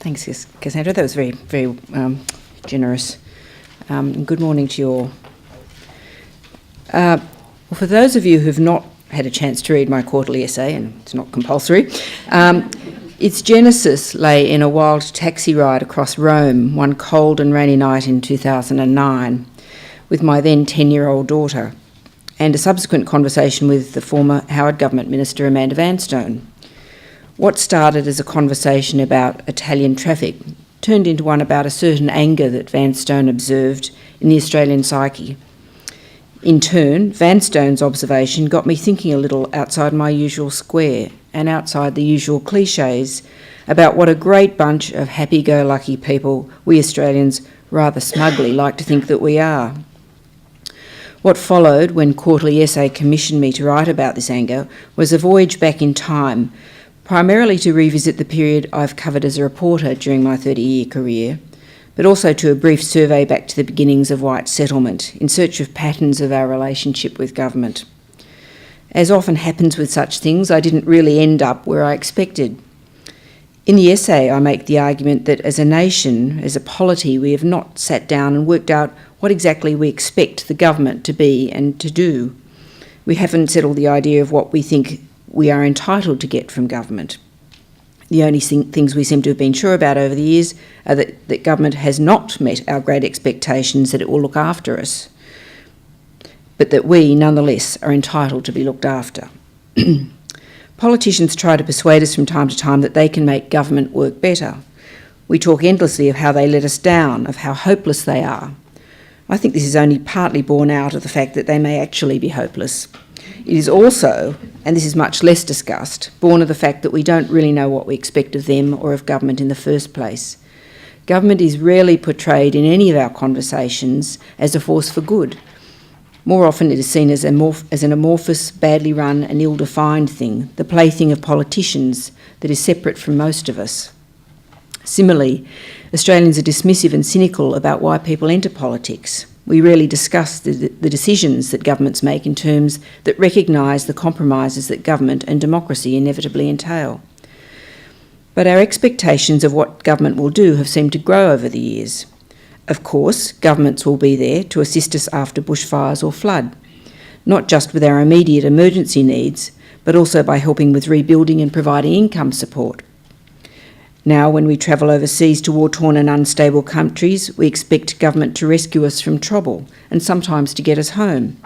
Thanks, Cassandra. That was very, very generous. Good morning to you all. Well, for those of you who've not had a chance to read my quarterly essay, and it's not compulsory, its genesis lay in a wild taxi ride across Rome one cold and rainy night in 2009 with my then 10-year-old daughter, and a subsequent conversation with the former Howard Government Minister Amanda Vanstone. What started as a conversation about Italian traffic turned into one about a certain anger that Vanstone observed in the Australian psyche. In turn, Vanstone's observation got me thinking a little outside my usual square and outside the usual cliches about what a great bunch of happy-go-lucky people we Australians rather smugly like to think that we are. What followed when Quarterly Essay commissioned me to write about this anger was a voyage back in time, primarily to revisit the period I've covered as a reporter during my 30-year career, but also to a brief survey back to the beginnings of white settlement in search of patterns of our relationship with government. As often happens with such things, I didn't really end up where I expected. In the essay, I make the argument that as a nation, as a polity, we have not sat down and worked out what exactly we expect the government to be and to do. We haven't settled the idea of what we think we are entitled to get from government. The only things we seem to have been sure about over the years are that government has not met our great expectations that it will look after us, but that we, nonetheless, are entitled to be looked after. Politicians try to persuade us from time to time that they can make government work better. We talk endlessly of how they let us down, of how hopeless they are. I think this is only partly borne out of the fact that they may actually be hopeless. It is also, and this is much less discussed, born of the fact that we don't really know what we expect of them or of government in the first place. Government is rarely portrayed in any of our conversations as a force for good. More often it is seen as an amorphous, badly run and ill-defined thing, the plaything of politicians that is separate from most of us. Similarly, Australians are dismissive and cynical about why people enter politics. We rarely discuss the decisions that governments make in terms that recognise the compromises that government and democracy inevitably entail. But our expectations of what government will do have seemed to grow over the years. Of course, governments will be there to assist us after bushfires or flood, not just with our immediate emergency needs, but also by helping with rebuilding and providing income support. Now, when we travel overseas to war-torn and unstable countries, we expect government to rescue us from trouble and sometimes to get us home.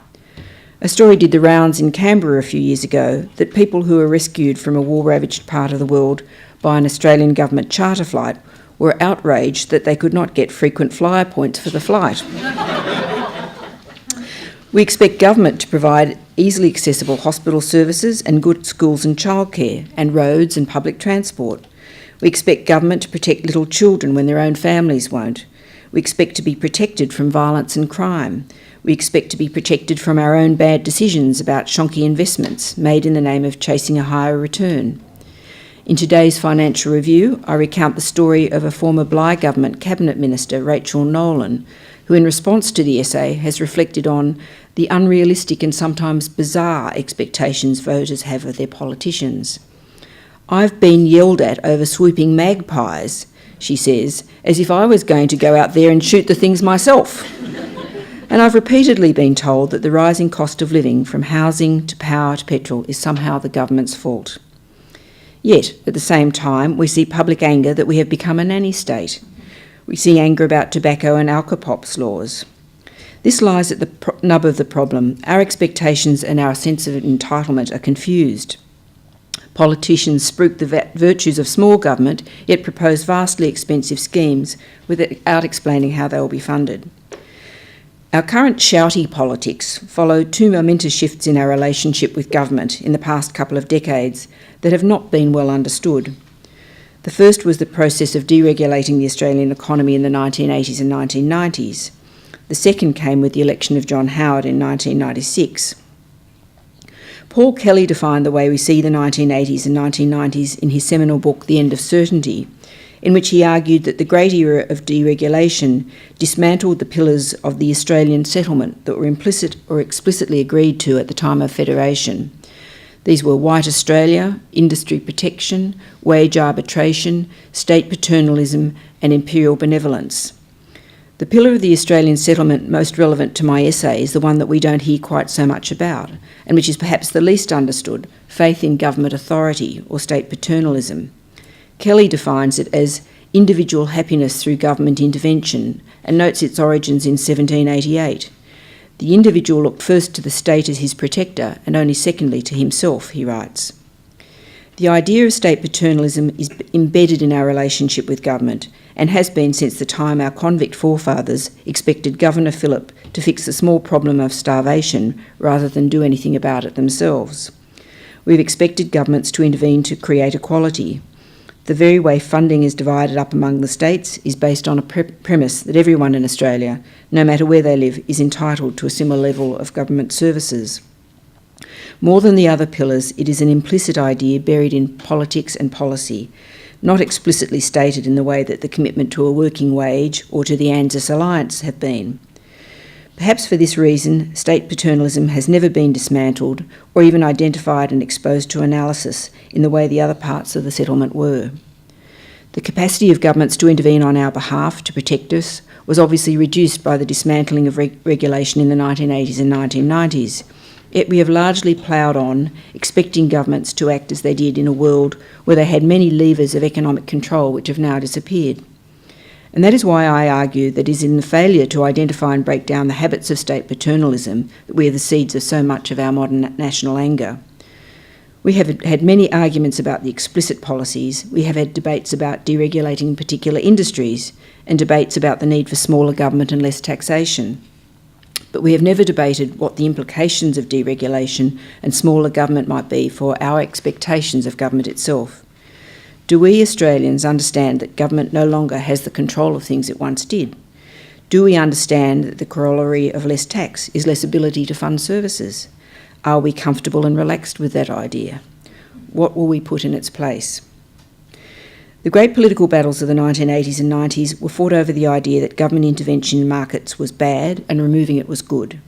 A story did the rounds in Canberra a few years ago that people who were rescued from a war-ravaged part of the world by an Australian government charter flight were outraged that they could not get frequent flyer points for the flight. We expect government to provide easily accessible hospital services and good schools and childcare and roads and public transport. We expect government to protect little children when their own families won't. We expect to be protected from violence and crime. We expect to be protected from our own bad decisions about shonky investments made in the name of chasing a higher return. In today's Financial Review, I recount the story of a former Bligh Government Cabinet Minister, Rachel Nolan, who in response to the essay has reflected on the unrealistic and sometimes bizarre expectations voters have of their politicians. "I've been yelled at over swooping magpies," she says, "as if I was going to go out there and shoot the things myself. And I've repeatedly been told that the rising cost of living, from housing to power to petrol, is somehow the government's fault." Yet, at the same time, we see public anger that we have become a nanny state. We see anger about tobacco and alcopops laws. This lies at the nub of the problem. Our expectations and our sense of entitlement are confused. Politicians spruik the virtues of small government, yet propose vastly expensive schemes without explaining how they will be funded. Our current shouty politics followed two momentous shifts in our relationship with government in the past couple of decades that have not been well understood. The first was the process of deregulating the Australian economy in the 1980s and 1990s. The second came with the election of John Howard in 1996. Paul Kelly defined the way we see the 1980s and 1990s in his seminal book, The End of Certainty, in which he argued that the great era of deregulation dismantled the pillars of the Australian settlement that were implicit or explicitly agreed to at the time of federation. These were White Australia, industry protection, wage arbitration, state paternalism and imperial benevolence. The pillar of the Australian settlement most relevant to my essay is the one that we don't hear quite so much about, and which is perhaps the least understood, faith in government authority or state paternalism. Kelly defines it as individual happiness through government intervention and notes its origins in 1788. The individual looked first to the state as his protector and only secondly to himself, he writes. The idea of state paternalism is embedded in our relationship with government and has been since the time our convict forefathers expected Governor Phillip to fix the small problem of starvation rather than do anything about it themselves. We've expected governments to intervene to create equality. The very way funding is divided up among the states is based on a premise that everyone in Australia, no matter where they live, is entitled to a similar level of government services. More than the other pillars, it is an implicit idea buried in politics and policy, not explicitly stated in the way that the commitment to a working wage or to the ANZUS Alliance have been. Perhaps for this reason, state paternalism has never been dismantled or even identified and exposed to analysis in the way the other parts of the settlement were. The capacity of governments to intervene on our behalf to protect us was obviously reduced by the dismantling of regulation in the 1980s and 1990s. Yet we have largely ploughed on, expecting governments to act as they did in a world where they had many levers of economic control which have now disappeared. And that is why I argue that it is in the failure to identify and break down the habits of state paternalism that we are the seeds of so much of our modern national anger. We have had many arguments about the explicit policies. We have had debates about deregulating particular industries and debates about the need for smaller government and less taxation. But we have never debated what the implications of deregulation and smaller government might be for our expectations of government itself. Do we Australians understand that government no longer has the control of things it once did? Do we understand that the corollary of less tax is less ability to fund services? Are we comfortable and relaxed with that idea? What will we put in its place? The great political battles of the 1980s and 90s were fought over the idea that government intervention in markets was bad and removing it was good.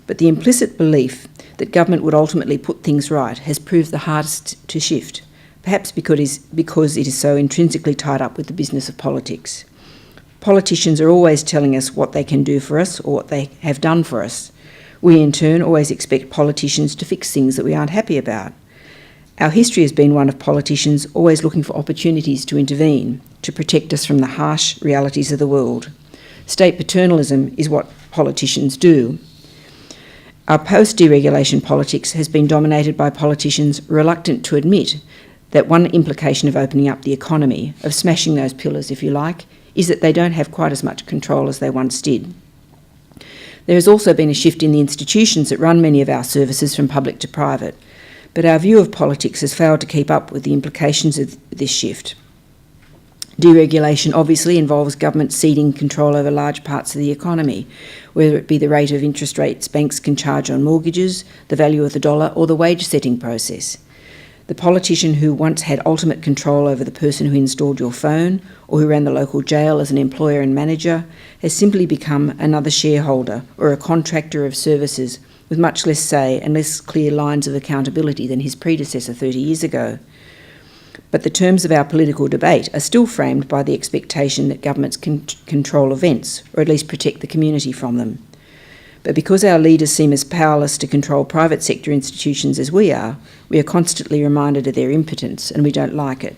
But the implicit belief that government would ultimately put things right has proved the hardest to shift, perhaps because it is so intrinsically tied up with the business of politics. Politicians are always telling us what they can do for us or what they have done for us. We in turn always expect politicians to fix things that we aren't happy about. Our history has been one of politicians always looking for opportunities to intervene, to protect us from the harsh realities of the world. State paternalism is what politicians do. Our post-deregulation politics has been dominated by politicians reluctant to admit that one implication of opening up the economy, of smashing those pillars if you like, is that they don't have quite as much control as they once did. There has also been a shift in the institutions that run many of our services from public to private, but our view of politics has failed to keep up with the implications of this shift. Deregulation obviously involves government ceding control over large parts of the economy, whether it be the rate of interest rates banks can charge on mortgages, the value of the dollar, or the wage setting process. The politician who once had ultimate control over the person who installed your phone or who ran the local jail as an employer and manager has simply become another shareholder or a contractor of services with much less say and less clear lines of accountability than his predecessor 30 years ago. But the terms of our political debate are still framed by the expectation that governments can control events, or at least protect the community from them. But because our leaders seem as powerless to control private sector institutions as we are constantly reminded of their impotence, and we don't like it.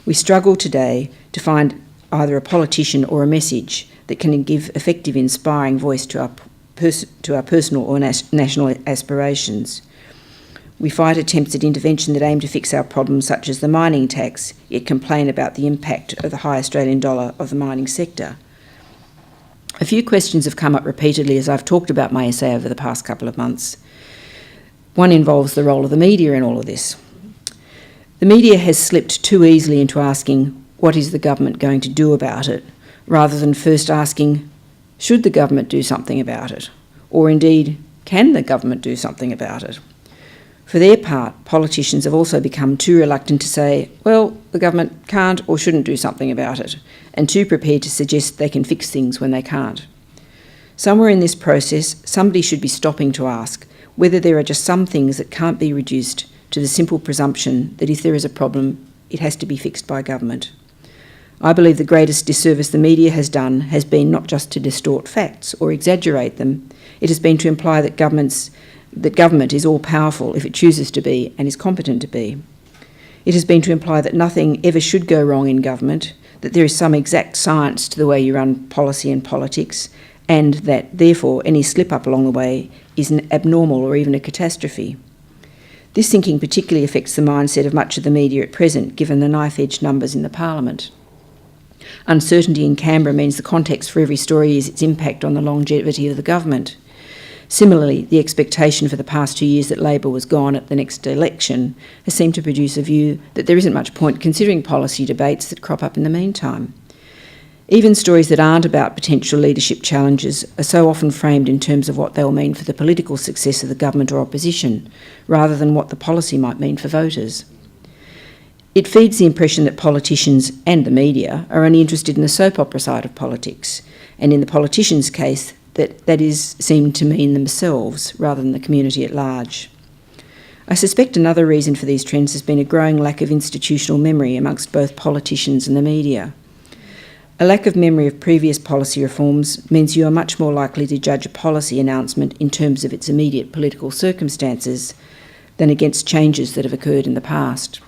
We struggle today to find either a politician or a message that can give effective, inspiring voice to our personal or national aspirations. We fight attempts at intervention that aim to fix our problems, such as the mining tax, yet complain about the impact of the high Australian dollar of the mining sector. A few questions have come up repeatedly as I've talked about my essay over the past couple of months. One involves the role of the media in all of this. The media has slipped too easily into asking, what is the government going to do about it, rather than first asking, should the government do something about it? Or indeed, can the government do something about it? For their part, politicians have also become too reluctant to say, well, the government can't or shouldn't do something about it, and too prepared to suggest they can fix things when they can't. Somewhere in this process, somebody should be stopping to ask, whether there are just some things that can't be reduced to the simple presumption that if there is a problem, it has to be fixed by government. I believe the greatest disservice the media has done has been not just to distort facts or exaggerate them, it has been to imply that government is all-powerful if it chooses to be and is competent to be. It has been to imply that nothing ever should go wrong in government, that there is some exact science to the way you run policy and politics, and that, therefore, any slip-up along the way is an abnormal or even a catastrophe. This thinking particularly affects the mindset of much of the media at present, given the knife-edge numbers in the Parliament. Uncertainty in Canberra means the context for every story is its impact on the longevity of the government. Similarly, the expectation for the past 2 years that Labor was gone at the next election has seemed to produce a view that there isn't much point considering policy debates that crop up in the meantime. Even stories that aren't about potential leadership challenges are so often framed in terms of what they'll mean for the political success of the government or opposition, rather than what the policy might mean for voters. It feeds the impression that politicians and the media are only interested in the soap opera side of politics, and in the politicians' case, that is seen to mean themselves rather than the community at large. I suspect another reason for these trends has been a growing lack of institutional memory amongst both politicians and the media. A lack of memory of previous policy reforms means you are much more likely to judge a policy announcement in terms of its immediate political circumstances than against changes that have occurred in the past.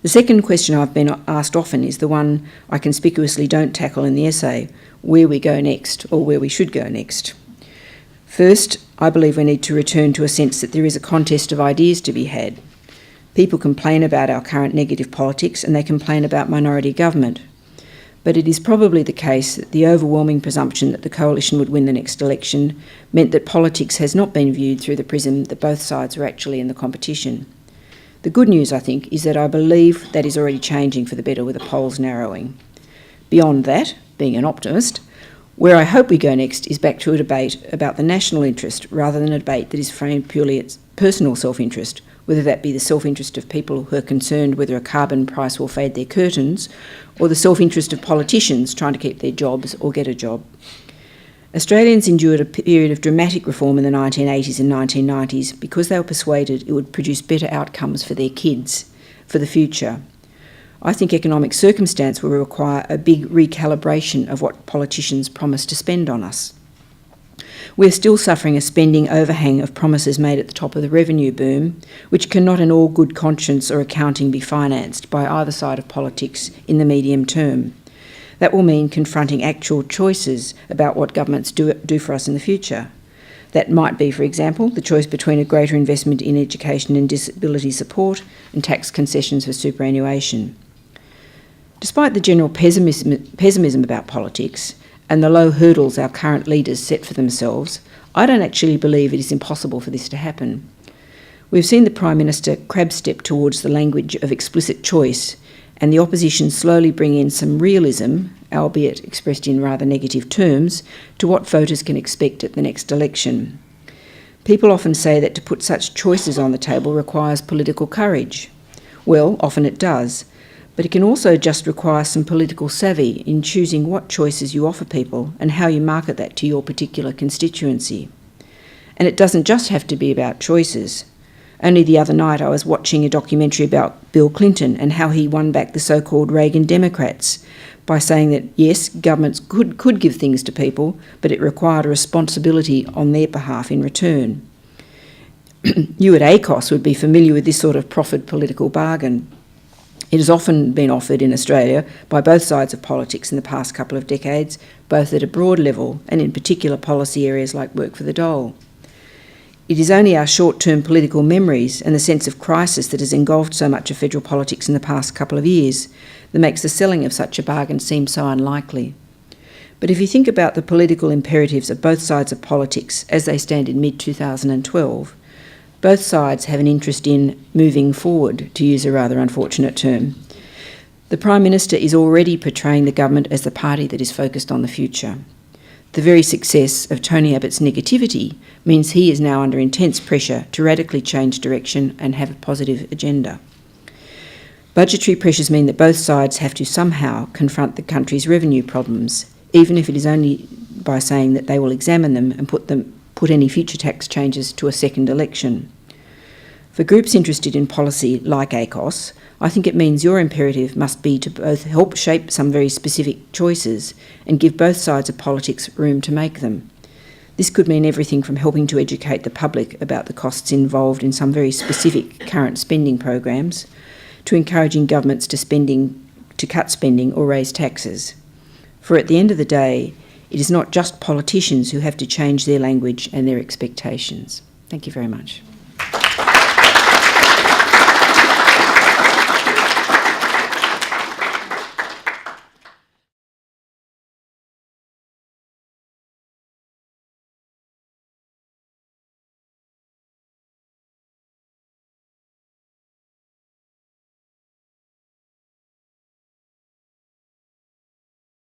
The second question I've been asked often is the one I conspicuously don't tackle in the essay, where we go next, or where we should go next. First, I believe we need to return to a sense that there is a contest of ideas to be had. People complain about our current negative politics and they complain about minority government. But it is probably the case that the overwhelming presumption that the coalition would win the next election meant that politics has not been viewed through the prism that both sides are actually in the competition. The good news, I think, is that I believe that is already changing for the better with the polls narrowing. Beyond that, being an optimist, where I hope we go next is back to a debate about the national interest rather than a debate that is framed purely as personal self-interest, whether that be the self-interest of people who are concerned whether a carbon price will fade their curtains, or the self-interest of politicians trying to keep their jobs or get a job. Australians endured a period of dramatic reform in the 1980s and 1990s because they were persuaded it would produce better outcomes for their kids, for the future. I think economic circumstance will require a big recalibration of what politicians promise to spend on us. We're still suffering a spending overhang of promises made at the top of the revenue boom, which cannot in all good conscience or accounting be financed by either side of politics in the medium term. That will mean confronting actual choices about what governments do for us in the future. That might be, for example, the choice between a greater investment in education and disability support and tax concessions for superannuation. Despite the general pessimism about politics and the low hurdles our current leaders set for themselves, I don't actually believe it is impossible for this to happen. We've seen the Prime Minister crab step towards the language of explicit choice, and the opposition slowly bring in some realism, albeit expressed in rather negative terms, to what voters can expect at the next election. People often say that to put such choices on the table requires political courage. Well, often it does, but it can also just require some political savvy in choosing what choices you offer people and how you market that to your particular constituency. And it doesn't just have to be about choices. Only the other night I was watching a documentary about Bill Clinton and how he won back the so-called Reagan Democrats by saying that, yes, governments could give things to people, but it required a responsibility on their behalf in return. You at ACOSS would be familiar with this sort of proffered political bargain. It has often been offered in Australia by both sides of politics in the past couple of decades, both at a broad level and in particular policy areas like work for the dole. It is only our short-term political memories and the sense of crisis that has engulfed so much of federal politics in the past couple of years that makes the selling of such a bargain seem so unlikely. But if you think about the political imperatives of both sides of politics as they stand in mid-2012, both sides have an interest in moving forward, to use a rather unfortunate term. The Prime Minister is already portraying the government as the party that is focused on the future. The very success of Tony Abbott's negativity means he is now under intense pressure to radically change direction and have a positive agenda. Budgetary pressures mean that both sides have to somehow confront the country's revenue problems, even if it is only by saying that they will examine them and put put any future tax changes to a second election. For groups interested in policy like ACOSS, I think it means your imperative must be to both help shape some very specific choices and give both sides of politics room to make them. This could mean everything from helping to educate the public about the costs involved in some very specific current spending programs, to encouraging governments to cut spending or raise taxes. For at the end of the day, it is not just politicians who have to change their language and their expectations. Thank you very much.